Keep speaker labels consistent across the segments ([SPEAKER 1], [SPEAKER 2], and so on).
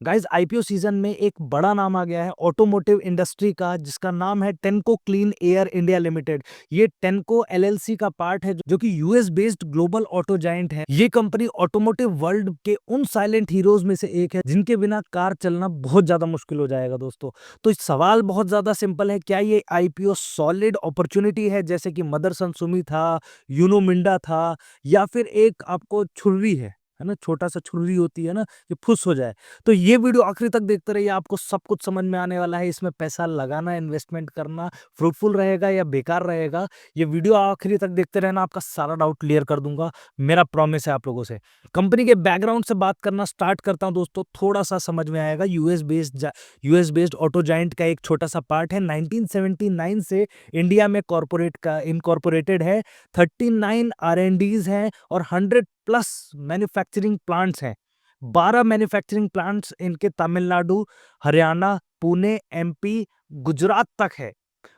[SPEAKER 1] Guys IPO season में एक बड़ा नाम आ गया है ऑटोमोटिव इंडस्ट्री का, जिसका नाम है टेनको क्लीन एयर इंडिया लिमिटेड। ये टेनको एलएलसी का पार्ट है, जो कि US based global auto giant है। ये कंपनी ऑटोमोटिव वर्ल्ड के उन साइलेंट हीरोज में से एक है जिनके बिना कार चलना बहुत ज्यादा मुश्किल हो जाएगा दोस्तों। तो इस सवाल बहुत ज्यादा सिंपल है, क्या ये आईपीओ सॉलिड अपॉर्चुनिटी है जैसे कि मदरसन सुमी था, यूनो मिंडा था, या फिर एक आपको छुर्री है ना, छोटा सा छुर्री होती है ना, कि फुस हो जाए। तो ये वीडियो आखिरी तक देखते रहिए, आपको सब कुछ समझ में आने वाला है। इसमें पैसा लगाना, इन्वेस्टमेंट करना फ्रूटफुल रहेगा या बेकार रहेगा, ये वीडियो आखिरी तक देखते रहना, आपका सारा डाउट क्लियर कर दूंगा, मेरा प्रॉमिस है आप लोगों से। कंपनी के बैकग्राउंड से बात करना स्टार्ट करता हूं दोस्तों, थोड़ा सा समझ में आएगा। यूएस बेस्ड ऑटो जायंट का एक छोटा सा पार्ट है। 1979 से इंडिया में कॉर्पोरेट का इनकॉर्पोरेटेड है। 39 आर&डीज हैं और 100 प्लस मैन्युफैक्चरिंग प्लांट्स हैं। 12 मैन्युफैक्चरिंग प्लांट्स इनके तमिलनाडु, हरियाणा, पुणे, एमपी, गुजरात तक है।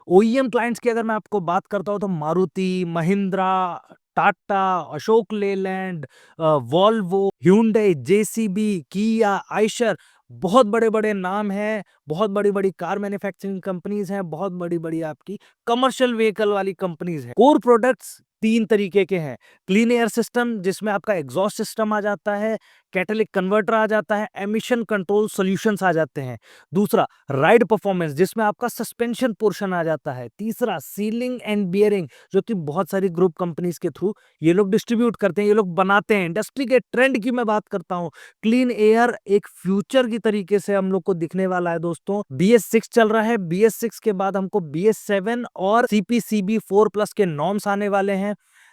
[SPEAKER 1] ओईएम क्लाइंट्स की अगर मैं आपको बात करता हूं तो Maruti, Mahindra, Tata, Ashok Leyland, Volvo, hyundai, JCB, किया, आयशर, बहुत बड़े बड़े नाम हैं। बहुत बड़ी बड़ी कार मैन्युफैक्चरिंग कंपनीज हैं, बहुत बड़ी बड़ी आपकी कमर्शियल व्हीकल वाली कंपनीज हैं। कोर प्रोडक्ट्स तीन तरीके के हैं। क्लीन एयर सिस्टम, जिसमें आपका एग्जॉस्ट सिस्टम आ जाता है, कैटेलिक कन्वर्टर आ जाता है, एमिशन कंट्रोल सॉल्यूशंस आ जाते हैं। दूसरा राइड परफॉर्मेंस, जिसमें आपका सस्पेंशन पोर्शन आ जाता है। तीसरा सीलिंग एंड बियरिंग, जो कि बहुत सारी ग्रुप कंपनीज के थ्रू ये लोग डिस्ट्रीब्यूट करते हैं, ये लोग बनाते हैं। इंडस्ट्री के ट्रेंड की मैं बात करता हूं, क्लीन एयर एक फ्यूचर की तरीके से हम लोग को दिखने वाला है दोस्तों। BS6 चल रहा है, BS6 के बाद हमको BS7 और CPCB 4+ के नॉर्म्स आने वाले हैं,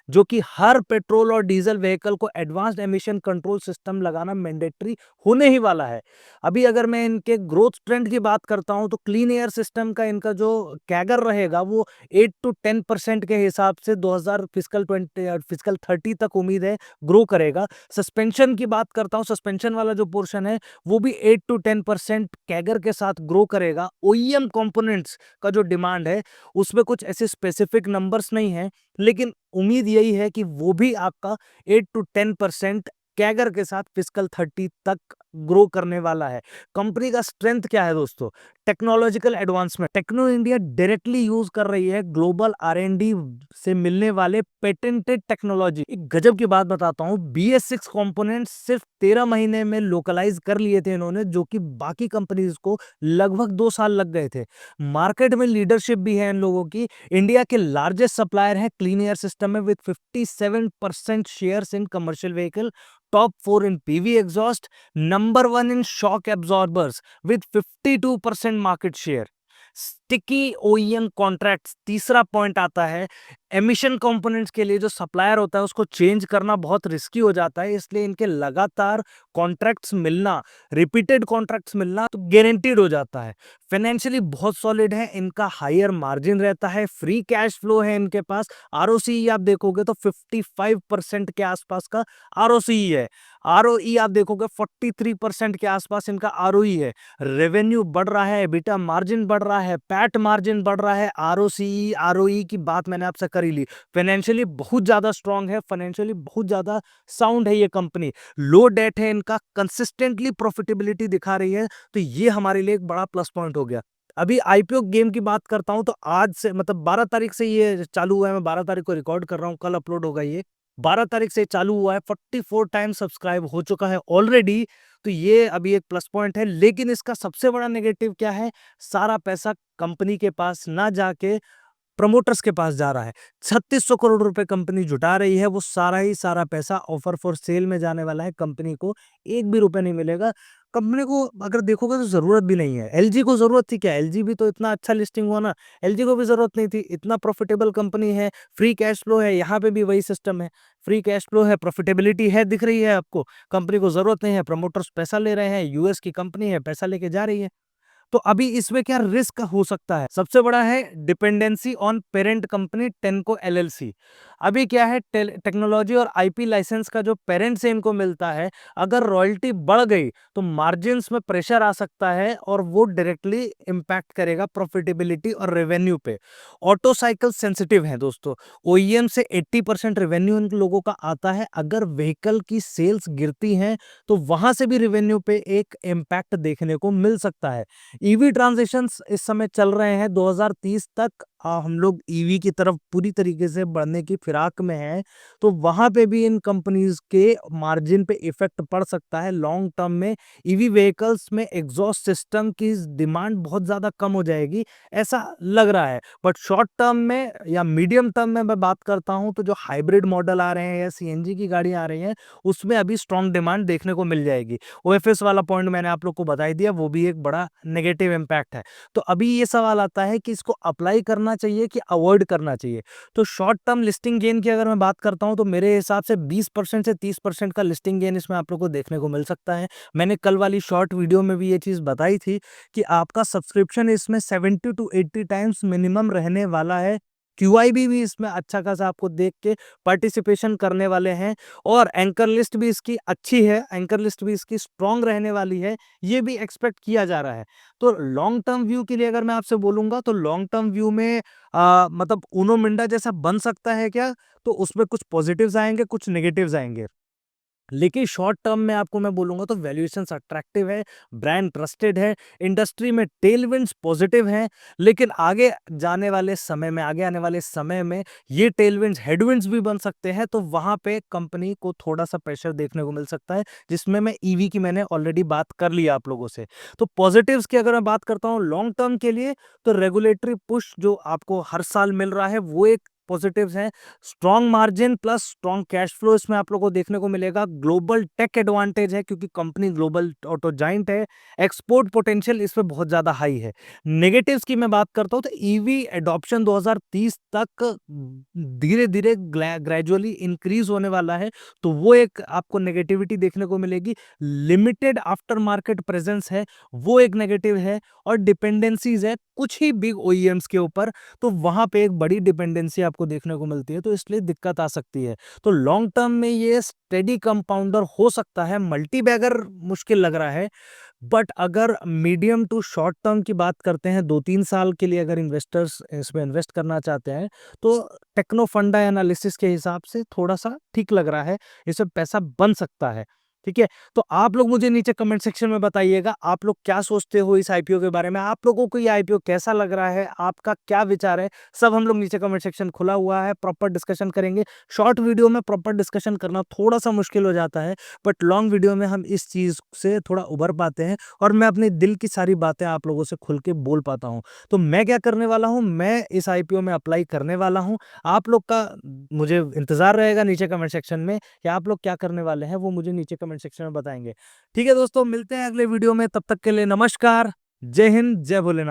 [SPEAKER 1] जो कि हर पेट्रोल और डीजल व्हीकल को एडवांस्ड एमिशन कंट्रोल सिस्टम लगाना मैंडेटरी होने ही वाला है। अभी अगर मैं इनके ग्रोथ ट्रेंड की बात करता हूं तो क्लीन एयर सिस्टम का इनका जो कैगर रहेगा वो 8 to 10% के हिसाब से 2000 फिजिकल 30 तक उम्मीद है ग्रो करेगा। सस्पेंशन की बात करता हूं, सस्पेंशन वाला जो पोर्शन है वो भी 8 to 10% कैगर के साथ ग्रो करेगा। ओईएम कंपोनेंट्स का जो डिमांड है उसमें कुछ ऐसे स्पेसिफिक नंबर्स नहीं है, लेकिन उम्मीद यही है कि वो भी आपका 8 to 10% कैगर के साथ फिजिकल 30 तक ग्रो करने वाला है। कंपनी का स्ट्रेंथ क्या है दोस्तों? Technological advancement. Techno India directly use कर रही है ग्लोबल आर&डी से मिलने वाले पेटेंटेड टेक्नोलॉजी। एक गजब की बात बताता हूं, BS6 कंपोनेंट्स सिर्फ 13 महीने में लोकलाइज कर लिए थे इन्होंने, जो कि बाकी कंपनीज को लगभग 2 साल लग गए थे। मार्केट में लीडरशिप भी है इन लोगों की। इंडिया के लार्जेस्ट सप्लायर है क्लीन एयर सिस्टम में, with 57% shares in commercial vehicle, top 4 in PV exhaust, number 1 in shock absorbers with 52% market share. Sticky OEM contracts तीसरा पॉइंट आता है। एमिशन कंपोनेंट्स के लिए जो सप्लायर होता है उसको चेंज करना बहुत रिस्की हो जाता है, इसलिए इनके लगातार कॉन्ट्रैक्ट्स मिलना, रिपीटेड कॉन्ट्रैक्ट्स मिलना तो गारंटीड हो जाता है। फाइनेंशियली बहुत सॉलिड है, इनका हायर मार्जिन रहता है, फ्री कैश फ्लो है इनके पास। आरओसी आप देखोगे तो 55% के आसपास का आरओसी है। आरओई आप देखोगे 43% के आसपास इनका आरओई है। रेवेन्यू बढ़ रहा है, एबिटा मार्जिन बढ़ रहा है, पैट मार्जिन बढ़ रहा है, आरओसी आरओई की बात मैंने आपसे कर ही ली। फाइनेंशियली बहुत ज्यादा स्ट्रांग है, फाइनेंशियली बहुत ज्यादा साउंड है ये कंपनी। लो डेट है इनका, कंसिस्टेंटली प्रॉफिटेबिलिटी दिखा रही है, तो ये हमारे लिए एक बड़ा प्लस पॉइंट हो गया। अभी आईपीओ गेम की बात करता हूं तो आज से मतलब 12 तारीख से ये चालू हुआ है। मैं 12 तारीख को रिकॉर्ड कर रहा हूं, कल अपलोड होगा ये। 12 तारीख से चालू हुआ है, 44 टाइम सब्सक्राइब हो चुका है ऑलरेडी। तो ये अभी एक प्लस पॉइंट है, लेकिन इसका सबसे बड़ा नेगेटिव क्या है? सारा पैसा कंपनी के पास ना जाके प्रमोटर्स के पास जा रहा है। 3600 करोड़ रुपए कंपनी जुटा रही है, वो सारा ही सारा पैसा ऑफर फॉर सेल में जाने वाला है। कंपनी को एक भी रुपए नहीं मिलेगा। कंपनी को अगर देखोगे तो जरूरत भी नहीं है। एलजी को जरूरत थी क्या? एलजी भी तो इतना अच्छा लिस्टिंग हुआ ना, एलजी को भी जरूरत नहीं थी। इतना प्रॉफिटेबल कंपनी है, फ्री कैश फ्लो है, यहाँ पे भी वही सिस्टम है। फ्री कैश फ्लो है, प्रॉफिटेबिलिटी है, दिख रही है आपको। कंपनी को जरूरत नहीं है, प्रमोटर्स पैसा ले रहे हैं, यूएस की कंपनी है, पैसा लेके जा रही है। तो अभी इसमें क्या रिस्क हो सकता है? सबसे बड़ा है डिपेंडेंसी ऑन पेरेंट कंपनी टेनको एलएलसी। अभी क्या है, टेक्नोलॉजी और आईपी लाइसेंस का जो पेरेंट से इनको मिलता है, अगर रॉयल्टी बढ़ गई तो मार्जिन्स में प्रेशर आ सकता है और वो डायरेक्टली इंपैक्ट करेगा प्रॉफिटेबिलिटी और रेवेन्यू पे। ऑटो साइकिल सेंसिटिव है दोस्तों, ओईएम से 80% रेवेन्यू इन लोगों का आता है। अगर व्हीकल की सेल्स गिरती हैं तो वहां से भी रेवेन्यू पे एक इम्पैक्ट देखने को मिल सकता है। ईवी ट्रांजिशंस इस समय चल रहे हैं 2030 तक, हम लोग ईवी की तरफ पूरी तरीके से बढ़ने की फिराक में हैं, तो वहां पे भी इन कंपनीज के मार्जिन पे इफेक्ट पड़ सकता है। लॉन्ग टर्म में ईवी व्हीकल्स में एग्जॉस्ट सिस्टम की डिमांड बहुत ज्यादा कम हो जाएगी, ऐसा लग रहा है। बट शॉर्ट टर्म में या मीडियम टर्म में मैं बात करता हूं तो जो हाइब्रिड मॉडल आ रहे हैं या सीएनजी की गाड़ी आ रही हैं, उसमें अभी स्ट्रॉन्ग डिमांड देखने को मिल जाएगी। ओएफएस वाला पॉइंट मैंने आप लोग को बता ही दिया, वो भी एक बड़ा नेगेटिव इम्पैक्ट है। तो अभी ये सवाल आता है कि इसको अप्लाई करना चाहिए कि अवॉइड करना चाहिए। तो शॉर्ट टर्म लिस्टिंग गेन की अगर मैं बात करता हूं तो मेरे हिसाब से 20% से 30% का लिस्टिंग गेन इसमें आप लोग को देखने को मिल सकता है। मैंने कल वाली शॉर्ट वीडियो में भी ये चीज बताई थी कि आपका सब्सक्रिप्शन इसमें 70 टू 80 टाइम्स मिनिमम रहने वाला है। क्यूआईबी भी इसमें अच्छा खासा आपको देख के पार्टिसिपेशन करने वाले हैं, और एंकर लिस्ट भी इसकी अच्छी है, एंकर लिस्ट भी इसकी स्ट्रांग रहने वाली है, ये भी एक्सपेक्ट किया जा रहा है। तो लॉन्ग टर्म व्यू के लिए अगर मैं आपसे बोलूंगा तो लॉन्ग टर्म व्यू में मतलब उनो मिंडा जैसा बन सकता है क्या, तो उसमें कुछ पॉजिटिव्स आएंगे, कुछ नेगेटिव्स आएंगे। लेकिन शॉर्ट टर्म में आपको मैं बोलूंगा तो वैल्यूएशंस अट्रैक्टिव है, ब्रांड ट्रस्टेड है, इंडस्ट्री में टेलविंड्स पॉजिटिव हैं। लेकिन आगे जाने वाले समय में, आगे आने वाले समय में ये टेलविंड्स हेडविंड्स भी बन सकते हैं, तो वहां पे कंपनी को थोड़ा सा प्रेशर देखने को मिल सकता है, जिसमें मैं ईवी की मैंने ऑलरेडी बात कर ली आप लोगों से। तो पॉजिटिव्स की अगर मैं बात करता हूँ लॉन्ग टर्म के लिए, तो रेगुलेटरी पुश जो आपको हर साल मिल रहा है वो एक पॉजिटिव्स है। Strong margin plus strong cash flow इसमें आप लोगों को देखने को मिलेगा। ग्लोबल टेक एडवांटेज है क्योंकि कंपनी ग्लोबल ऑटो जाइंट है। एक्सपोर्ट पोटेंशियल इसमें बहुत ज्यादा हाई है। नेगेटिव्स की मैं बात करता हूं तो ईवी एडॉप्शन 2030 तक धीरे धीरे ग्रेजुअली इंक्रीज होने वाला है, तो वो एक आपको नेगेटिविटी देखने को मिलेगी। लिमिटेड आफ्टर मार्केट प्रेजेंस है, वो एक नेगेटिव है। और डिपेंडेंसीज है कुछ ही बिग ओईएम्स के ऊपर, तो वहां पे एक बड़ी डिपेंडेंसी आपको देखने को मिलती है, तो इसलिए दिक्कत आ सकती है। तो लॉन्ग टर्म में ये स्टेडी कंपाउंडर हो सकता है, मल्टी बैगर मुश्किल लग रहा है। बट अगर मीडियम टू शॉर्ट टर्म की बात करते हैं, 2-3 साल के लिए अगर इन्वेस्टर्स इसमें इन्वेस्ट करना चाहते हैं, तो टेक्नो फंडा एनालिसिस के हिसाब से थोड़ा सा ठीक लग रहा है, इसमें पैसा बन सकता है। ठीक है, तो आप लोग मुझे नीचे कमेंट सेक्शन में बताइएगा आप लोग क्या सोचते हो इस आईपीओ के बारे में, आप लोगों को ये आईपीओ कैसा लग रहा है, आपका क्या विचार है, सब हम लोग नीचे कमेंट सेक्शन खुला हुआ है, प्रॉपर डिस्कशन करेंगे। शॉर्ट वीडियो में प्रॉपर डिस्कशन करना थोड़ा सा मुश्किल हो जाता है, बट लॉन्ग वीडियो में हम इस चीज से थोड़ा उभर पाते हैं और मैं अपने दिल की सारी बातें आप लोगों से खुल के बोल पाता हूं। तो मैं क्या करने वाला हूं, मैं इस आईपीओ में अप्लाई करने वाला हूं। आप लोग का मुझे इंतजार रहेगा नीचे कमेंट सेक्शन में कि आप लोग क्या करने वाले हैं, वो मुझे नीचे कमेंट सेक्शन में बताएंगे। ठीक है दोस्तों, मिलते हैं अगले वीडियो में, तब तक के लिए नमस्कार, जय हिंद, जय भोलेनाथ।